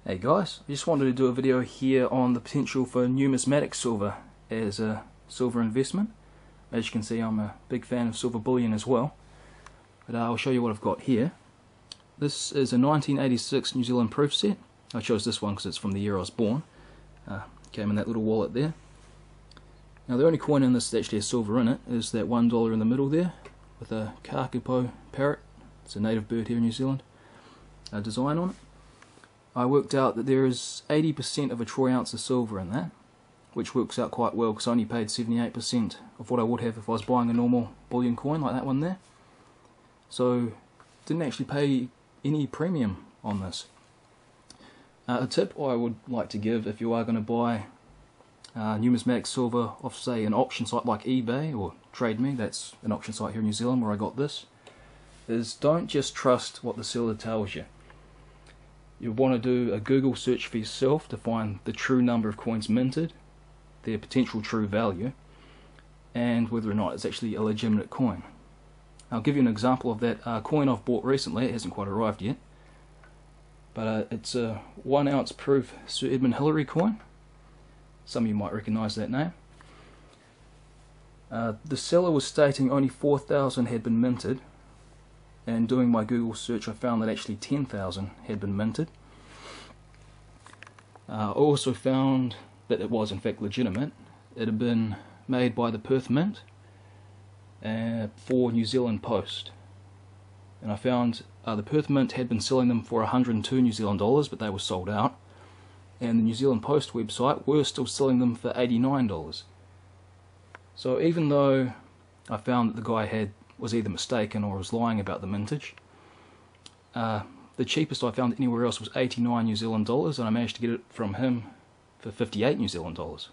Hey guys, I just wanted to do a video here on the potential for numismatic silver as a silver investment. As you can see, I'm a big fan of silver bullion as well, but I'll show you what I've got here. This is a 1986 New Zealand proof set. I chose this one because it's from the year I was born. Came in that little wallet there. Now the only coin in this that actually has silver in it is that $1 in the middle there with a kakapo parrot. It's a native bird here in New Zealand. A design on it. I worked out that there is 80% of a troy ounce of silver in that, which works out quite well because I only paid 78% of what I would have if I was buying a normal bullion coin like that one there. So didn't actually pay any premium on this. A tip I would like to give if you are going to buy numismatic silver off, say, an auction site like eBay or Trade Me, that's an auction site here in New Zealand where I got this, is don't just trust what the seller tells you. You want to do a Google search for yourself to find the true number of coins minted, their potential true value, and whether or not it's actually a legitimate coin. I'll give you an example of that coin I've bought recently. It hasn't quite arrived yet, but it's a 1 ounce proof Sir Edmund Hillary coin. Some of you might recognise that name. The seller was stating only 4,000 had been minted, and doing my Google search I found that actually 10,000 had been minted. I also found that it was in fact legitimate. It had been made by the Perth Mint for New Zealand Post, and I found the Perth Mint had been selling them for 102 New Zealand dollars, but they were sold out, and the New Zealand Post website were still selling them for $89. So even though I found that the guy was either mistaken or was lying about the mintage, the cheapest I found anywhere else was 89 New Zealand dollars, and I managed to get it from him for 58 New Zealand dollars.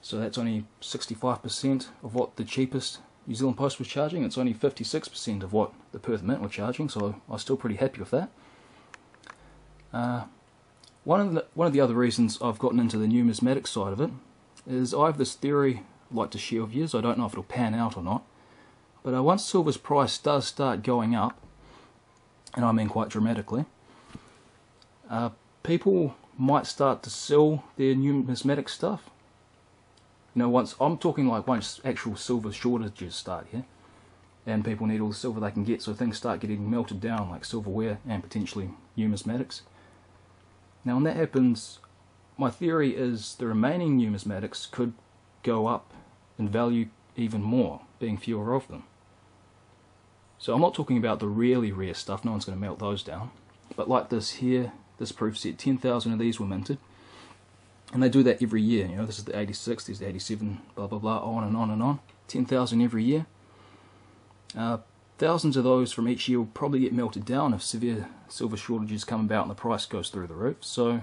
So that's only 65% of what the cheapest New Zealand Post was charging. It's only 56% of what the Perth Mint were charging, so I was still pretty happy with that. One of the other reasons I've gotten into the numismatic side of it is I have this theory I'd like to share with you. I don't know if it'll pan out or not, but once silver's price does start going up, and I mean quite dramatically, people might start to sell their numismatic stuff. You know, once actual silver shortages start here, and people need all the silver they can get, so things start getting melted down like silverware and potentially numismatics. Now when that happens, my theory is the remaining numismatics could go up in value even more, being fewer of them. So I'm not talking about the really rare stuff, no one's going to melt those down, but like this here, this proof set, 10,000 of these were minted, and they do that every year. You know, this is the 86, there's the 87, blah blah blah, on and on and on, 10,000 every year. Thousands of those from each year will probably get melted down if severe silver shortages come about and the price goes through the roof, so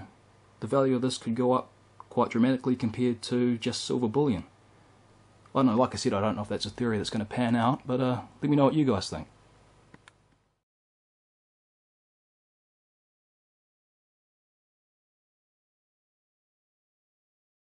the value of this could go up quite dramatically compared to just silver bullion. I don't know, like I said, I don't know if that's a theory that's going to pan out, but let me know what you guys think.